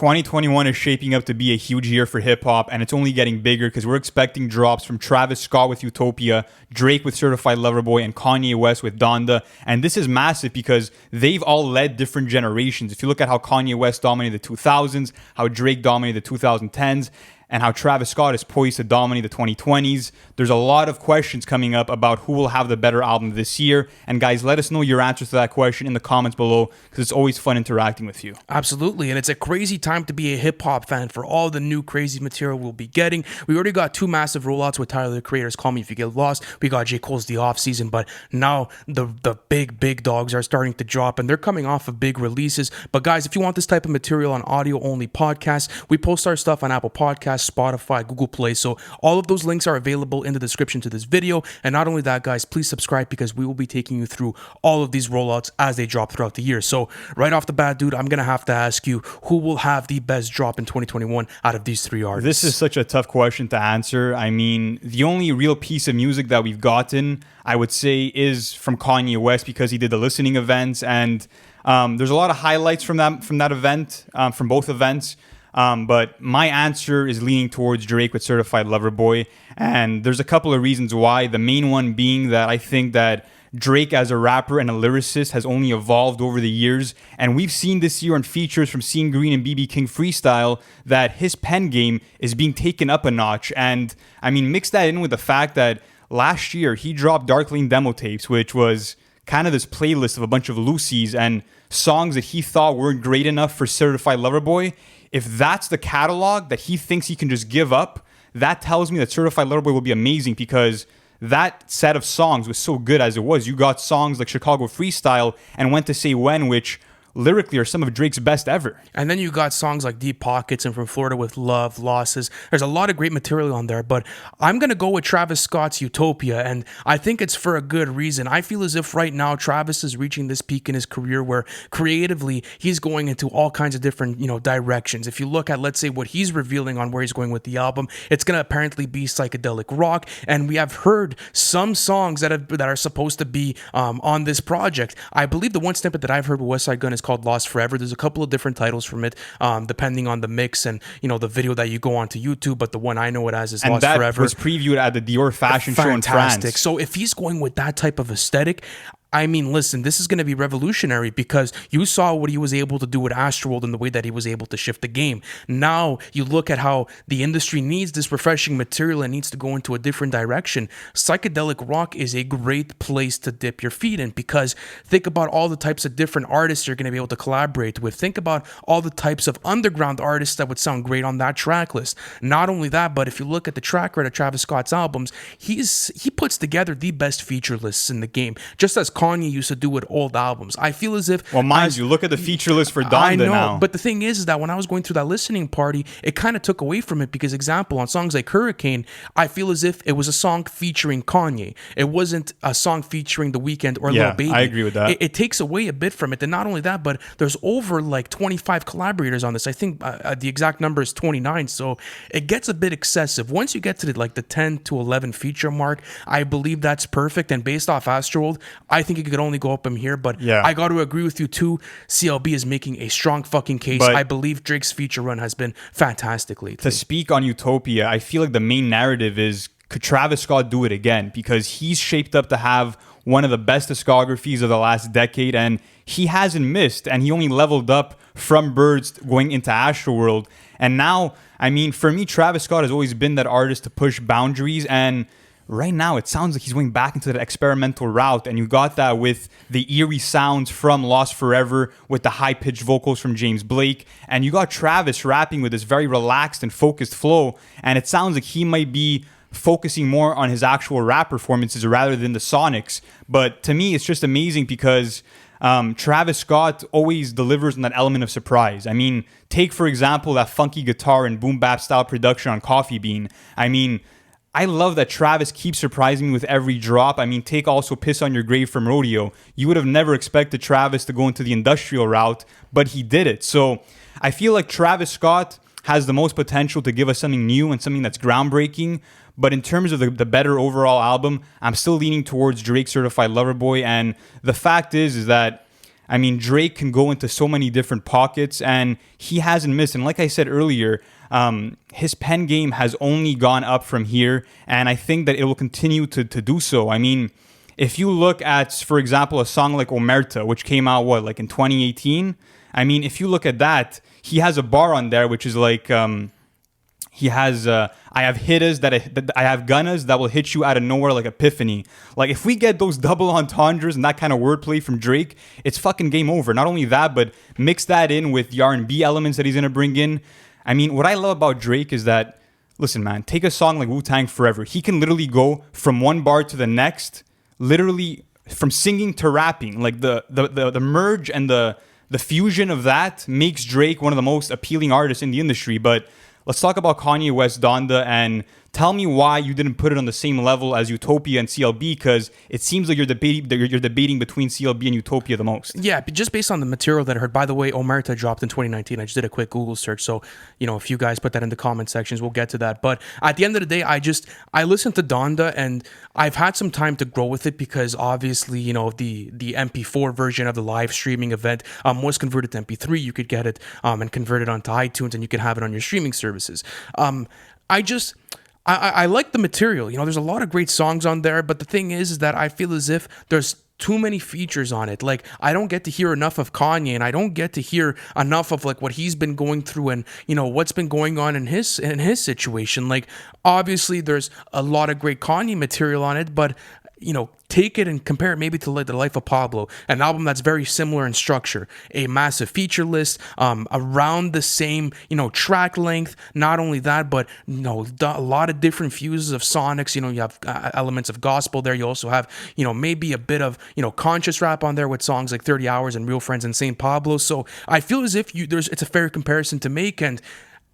2021 is shaping up to be a huge year for hip-hop, and it's only getting bigger because we're expecting drops from Travis Scott with Utopia, Drake with Certified Lover Boy, and Kanye West with Donda. And this is massive because they've all led different generations. If you look at how Kanye West dominated the 2000s, how Drake dominated the 2010s, and how Travis Scott is poised to dominate the 2020s. There's a lot of questions coming up about who will have the better album this year. And guys, let us know your answers to that question in the comments below because it's always fun interacting with you. Absolutely. And it's a crazy time to be a hip-hop fan for all the new crazy material we'll be getting. We already got 2 massive rollouts with Tyler, the Creator's Call Me If You Get Lost. We got J. Cole's The Off Season, but now the big dogs are starting to drop and they're coming off of big releases. But guys, if you want this type of material on audio-only podcasts, we post our stuff on Apple Podcasts, Spotify, Google Play. So all of those links are available in the description to this video. And not only that, guys, please subscribe because we will be taking you through all of these rollouts as they drop throughout the year. So right off the bat, dude, I'm going to have to ask you, who will have the best drop in 2021 out of these 3 artists? This is such a tough question to answer. I mean, the only real piece of music that we've gotten, I would say, is from Kanye West because he did the listening events. And there's a lot of highlights from that event, from both events. But my answer is leaning towards Drake with Certified Lover Boy. And there's a couple of reasons why. The main one being that I think that Drake as a rapper and a lyricist has only evolved over the years. And we've seen this year on features from Seeing Green and BB King Freestyle that his pen game is being taken up a notch. And I mean, mix that in with the fact that last year he dropped Dark Lane demo tapes, which was kind of this playlist of a bunch of Lucy's and songs that he thought weren't great enough for Certified Lover Boy. If that's the catalog that he thinks he can just give up, that tells me that Certified Lover Boy will be amazing because that set of songs was so good as it was. You got songs like Chicago Freestyle and When to Say When, which lyrically are some of Drake's best ever. And then you got songs like Deep Pockets and From Florida with Love, Losses. There's a lot of great material on there, but I'm going to go with Travis Scott's Utopia, and I think it's for a good reason. I feel as if right now Travis is reaching this peak in his career where creatively he's going into all kinds of different, directions. If you look at, let's say, what he's revealing on where he's going with the album, it's going to apparently be psychedelic rock, and we have heard some songs that are supposed to be on this project. I believe the one snippet that I've heard with West Side Gun is called Lost Forever. There's a couple of different titles from it, depending on the mix and the video that you go onto YouTube. But the one I know it as is Lost Forever. And that was previewed at the Dior fashion show in France. So if he's going with that type of aesthetic, I mean, listen, this is going to be revolutionary because you saw what he was able to do with Astroworld and the way that he was able to shift the game. Now you look at how the industry needs this refreshing material and needs to go into a different direction. Psychedelic rock is a great place to dip your feet in because think about all the types of different artists you're going to be able to collaborate with. Think about all the types of underground artists that would sound great on that track list. Not only that, but if you look at the track record of Travis Scott's albums, he puts together the best feature lists in the game, just as Kanye used to do with old albums. I feel as if... Well, mind you, look at the feature list for Donda now. But the thing is that when I was going through that listening party, it kind of took away from it because, example, on songs like Hurricane, I feel as if it was a song featuring Kanye. It wasn't a song featuring The Weeknd or Lil Baby. I agree with that. It takes away a bit from it. And not only that, but there's over like 25 collaborators on this. I think the exact number is 29. So it gets a bit excessive. Once you get to the 10 to 11 feature mark, I believe that's perfect. And based off Astroworld, I think it could only go up from here, but I got to agree with you too. CLB is making a strong fucking case. But I believe Drake's feature run has been fantastic lately. To speak on Utopia, I feel like the main narrative is, could Travis Scott do it again? Because he's shaped up to have one of the best discographies of the last decade, and he hasn't missed, and he only leveled up from Birds going into Astroworld. And now, I mean, for me, Travis Scott has always been that artist to push boundaries, and right now, it sounds like he's going back into that experimental route, and you got that with the eerie sounds from Lost Forever, with the high-pitched vocals from James Blake, and you got Travis rapping with this very relaxed and focused flow, and it sounds like he might be focusing more on his actual rap performances rather than the sonics. But to me, it's just amazing because Travis Scott always delivers on that element of surprise. I mean, take, for example, that funky guitar and boom-bap style production on Coffee Bean. I mean, I love that Travis keeps surprising me with every drop. I mean, take also Piss on Your Grave from Rodeo. You would have never expected Travis to go into the industrial route, but he did it. So I feel like Travis Scott has the most potential to give us something new and something that's groundbreaking. But in terms of the better overall album, I'm still leaning towards Drake Certified Lover Boy. And the fact is that I mean, Drake can go into so many different pockets, and he hasn't missed. And like I said earlier, his pen game has only gone up from here, and I think that it will continue to do so. I mean, if you look at, for example, a song like Omerta, which came out, like in 2018? I mean, if you look at that, he has a bar on there, which is like... he has, I have hitters that I have gunners that will hit you out of nowhere like Epiphany. Like, if we get those double entendres and that kind of wordplay from Drake, it's fucking game over. Not only that, but mix that in with the R&B elements that he's going to bring in. I mean, what I love about Drake is that, listen, man, take a song like Wu-Tang Forever. He can literally go from one bar to the next, literally from singing to rapping. Like, the merge and the fusion of that makes Drake one of the most appealing artists in the industry. But let's talk about Kanye West Donda, and tell me why you didn't put it on the same level as Utopia and CLB, because it seems like you're debating between CLB and Utopia the most. Yeah, but just based on the material that I heard. By the way, Omerta dropped in 2019. I just did a quick Google search, so if you guys put that in the comment sections, we'll get to that. But at the end of the day, I listened to Donda, and I've had some time to grow with it because obviously, the MP4 version of the live streaming event was converted to MP3. You could get it and convert it onto iTunes, and you could have it on your streaming services. I like the material. There's a lot of great songs on there, but the thing is that I feel as if there's too many features on it. Like, I don't get to hear enough of Kanye, and I don't get to hear enough of like what he's been going through and what's been going on in his situation. Like, obviously there's a lot of great Kanye material on it, but take it and compare it maybe to like The Life of Pablo, an album that's very similar in structure, a massive feature list, around the same, track length. Not only that, but, a lot of different fuses of sonics. You have elements of gospel there. You also have, maybe a bit of, conscious rap on there with songs like 30 Hours and Real Friends and St. Pablo. So I feel as if it's a fair comparison to make, and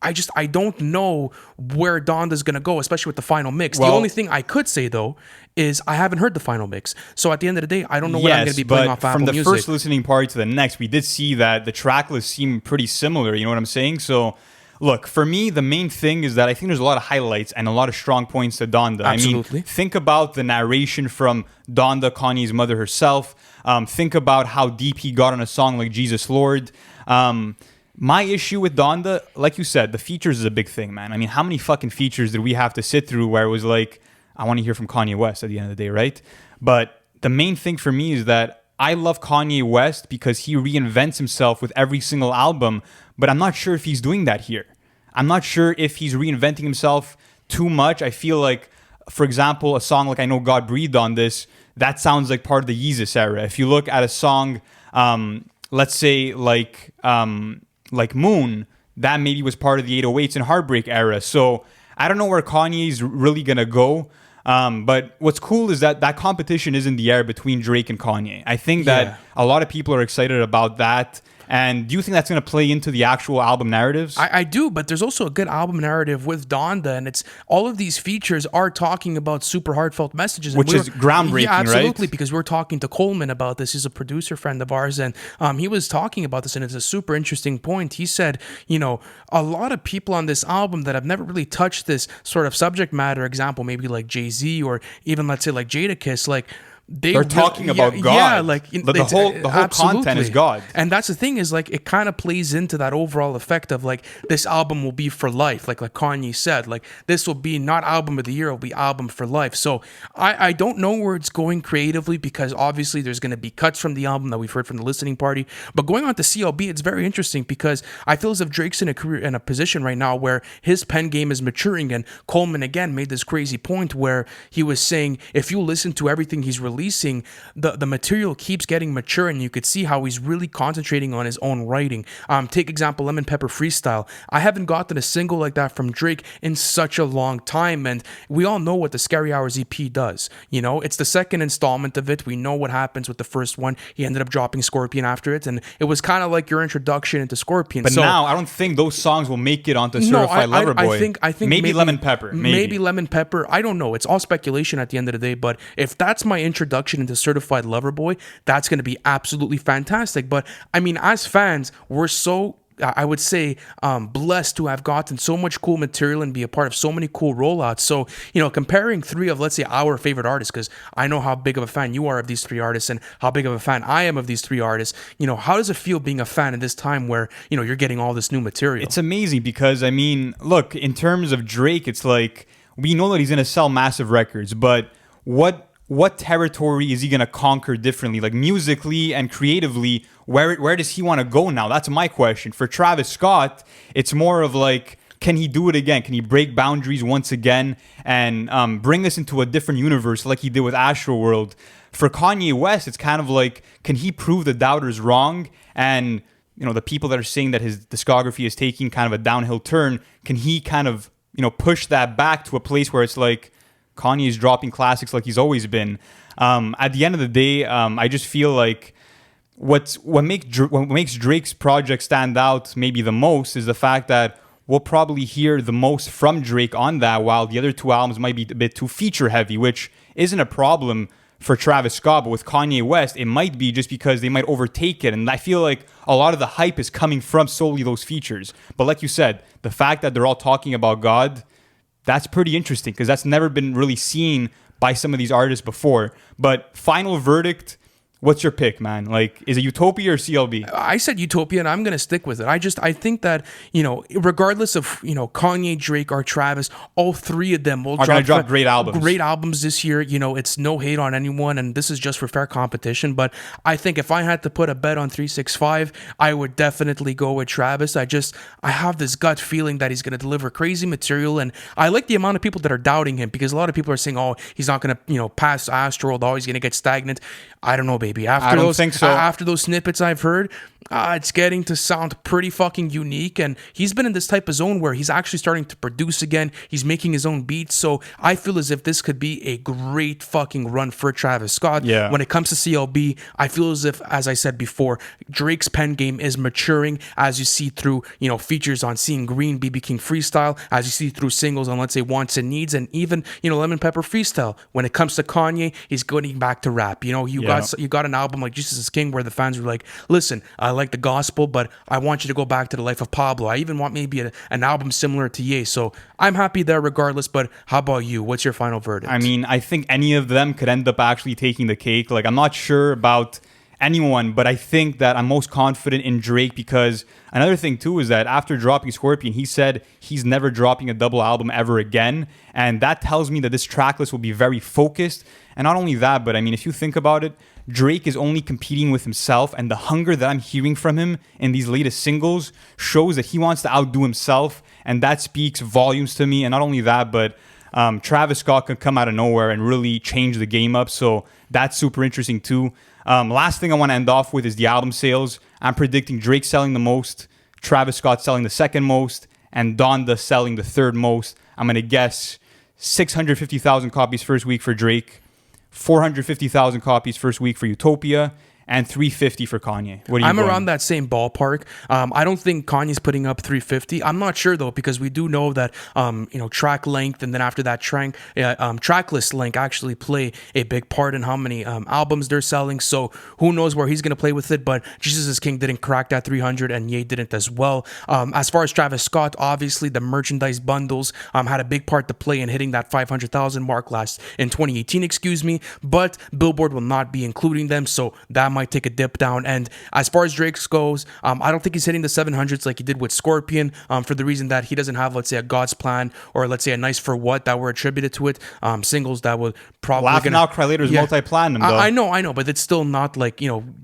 I don't know where Donda's going to go, especially with the final mix. Well, the only thing I could say, though, is I haven't heard the final mix. So at the end of the day, I don't know what I'm going to be playing off Apple Music. From the first listening party to the next, we did see that the track list seemed pretty similar. You know what I'm saying? So, look, for me, the main thing is that I think there's a lot of highlights and a lot of strong points to Donda. Absolutely. I mean, think about the narration from Donda, Kanye's mother herself. Think about how deep he got on a song like Jesus Lord. My issue with Donda, like you said, the features is a big thing, man. I mean, how many fucking features did we have to sit through where it was like, I want to hear from Kanye West at the end of the day, right? But the main thing for me is that I love Kanye West because he reinvents himself with every single album, but I'm not sure if he's doing that here. I'm not sure if he's reinventing himself too much. I feel like, for example, a song like I Know God Breathed on This, that sounds like part of the Yeezus era. If you look at a song, let's say like Moon, that maybe was part of the 808s and Heartbreak era. So I don't know where Kanye's really going to go. But what's cool is that competition is in the air between Drake and Kanye. I think that a lot of people are excited about that. And do you think that's going to play into the actual album narratives? I do, but there's also a good album narrative with Donda, and it's all of these features are talking about super heartfelt messages. Which is groundbreaking, yeah, absolutely, right? Because we're talking to Coleman about this. He's a producer friend of ours, and he was talking about this, and it's a super interesting point. He said, a lot of people on this album that have never really touched this sort of subject matter, example, maybe like Jay-Z or even, let's say, like Jadakiss, like, they're talking about God. Yeah, like the whole content is God. And that's the thing is like it kind of plays into that overall effect of like this album will be for life, like Kanye said, like this will be not album of the year, it'll be album for life. So I don't know where it's going creatively because obviously there's going to be cuts from the album that we've heard from the listening party. But going on to CLB, it's very interesting because I feel as if Drake's in a position right now where his pen game is maturing, and Coleman again made this crazy point where he was saying if you listen to everything he's releasing, the material keeps getting mature, and you could see how he's really concentrating on his own writing. Take example Lemon Pepper Freestyle. I haven't gotten a single like that from Drake in such a long time, and we all know what the Scary Hours EP does. It's the second installment of it. We know what happens with the first one. He ended up dropping Scorpion after it, and it was kind of like your introduction into Scorpion. But now I don't think those songs will make it onto Certified Lover Boy. I think maybe Lemon Pepper. Maybe Lemon Pepper. I don't know. It's all speculation at the end of the day. But if that's my introduction into Certified Lover Boy, that's going to be absolutely fantastic. But I mean, as fans, we're so I would say blessed to have gotten so much cool material and be a part of so many cool rollouts. So, comparing three of, let's say, our favorite artists, because I know how big of a fan you are of these three artists and how big of a fan I am of these three artists, how does it feel being a fan in this time where, you're getting all this new material? It's amazing because, I mean, look, in terms of Drake, it's like we know that he's going to sell massive records, but what territory is he going to conquer differently? Like musically and creatively, where does he want to go now? That's my question. For Travis Scott, it's more of like, can he do it again? Can he break boundaries once again and bring us into a different universe like he did with Astroworld? For Kanye West, it's kind of like, can he prove the doubters wrong? And, the people that are saying that his discography is taking kind of a downhill turn, can he kind of, push that back to a place where it's like, Kanye is dropping classics like he's always been. At the end of the day, I just feel like what makes Drake's project stand out maybe the most is the fact that we'll probably hear the most from Drake on that, while the other two albums might be a bit too feature heavy, which isn't a problem for Travis Scott. But with Kanye West, it might be just because they might overtake it. And I feel like a lot of the hype is coming from solely those features. But like you said, the fact that they're all talking about God, that's pretty interesting because that's never been really seen by some of these artists before. But final verdict, what's your pick, man? Like, is it Utopia or CLB? I said Utopia, and I'm going to stick with it. I think that, regardless of, Kanye, Drake, or Travis, all three of them will drop great albums. Great albums this year. It's no hate on anyone, and this is just for fair competition. But I think if I had to put a bet on 365, I would definitely go with Travis. I have this gut feeling that he's going to deliver crazy material, and I like the amount of people that are doubting him because a lot of people are saying, oh, he's not going to, pass Astroworld, oh, he's going to get stagnant. I don't know, baby. I don't think so. After those snippets I've heard, it's getting to sound pretty fucking unique. And he's been in this type of zone where he's actually starting to produce again. He's making his own beats. So I feel as if this could be a great fucking run for Travis Scott. Yeah. When it comes to CLB, I feel as if, as I said before, Drake's pen game is maturing as you see through, features on Seeing Green, BB King Freestyle, as you see through singles on, let's say, Wants and Needs, and even, Lemon Pepper Freestyle. When it comes to Kanye, he's going back to rap. You got an album like Jesus is King where the fans were like, listen, I like the gospel, but I want you to go back to the life of Pablo. I even want maybe an album similar to Ye. So I'm happy there regardless, but how about you? What's your final verdict? I mean, I think any of them could end up actually taking the cake. Like, I'm not sure about anyone, but I think that I'm most confident in Drake because another thing too is that after dropping Scorpion, he said he's never dropping a double album ever again. And that tells me that this track list will be very focused. And not only that, but I mean, if you think about it, Drake is only competing with himself, and the hunger that I'm hearing from him in these latest singles shows that he wants to outdo himself, and that speaks volumes to me. And not only that, but Travis Scott could come out of nowhere and really change the game up, so that's super interesting too. Last thing I want to end off with is the album sales. I'm predicting Drake selling the most, Travis Scott selling the second most, and Donda selling the third most. I'm going to guess 650,000 copies first week for Drake, 450,000 copies first week for Utopia, and 350 for Kanye. What are you I'm going? around that same ballpark. I don't think Kanye's putting up 350. I'm not sure though, because we do know that track length and then after that track list length actually play a big part in how many albums they're selling. So who knows where he's gonna play with it? But Jesus is King didn't crack that 300, and Ye didn't as well. As far as Travis Scott, obviously the merchandise bundles had a big part to play in hitting that 500,000 mark in 2018. Excuse me, but Billboard will not be including them, so that might take a dip down. And as far as Drake goes, I don't think he's hitting the 700s like he did with Scorpion, for the reason that he doesn't have, let's say, a God's Plan or let's say a Nice for What that were attributed to it, singles that would probably Laugh Now Cry Later is multi-platinum though. I know, but it's still not like,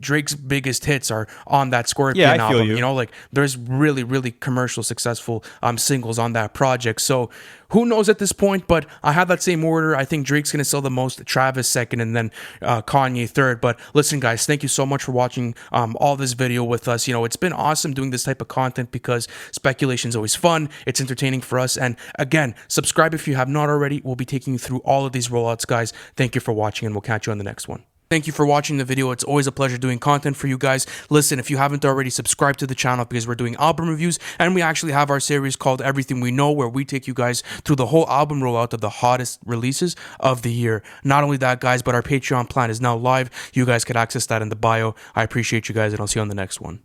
Drake's biggest hits are on that Scorpion I feel album. you. Like there's really, really commercial successful singles on that project. So who knows at this point, but I have that same order. I think Drake's going to sell the most, Travis second, and then Kanye third. But listen, guys, thank you so much for watching all this video with us. It's been awesome doing this type of content because speculation is always fun. It's entertaining for us. And again, subscribe if you have not already. We'll be taking you through all of these rollouts, guys. Thank you for watching, and we'll catch you on the next one. Thank you for watching the video. It's always a pleasure doing content for you guys. Listen, if you haven't already, subscribe to the channel because we're doing album reviews, and we actually have our series called Everything We Know, where we take you guys through the whole album rollout of the hottest releases of the year. Not only that, guys, but our Patreon plan is now live. You guys can access that in the bio. I appreciate you guys, and I'll see you on the next one.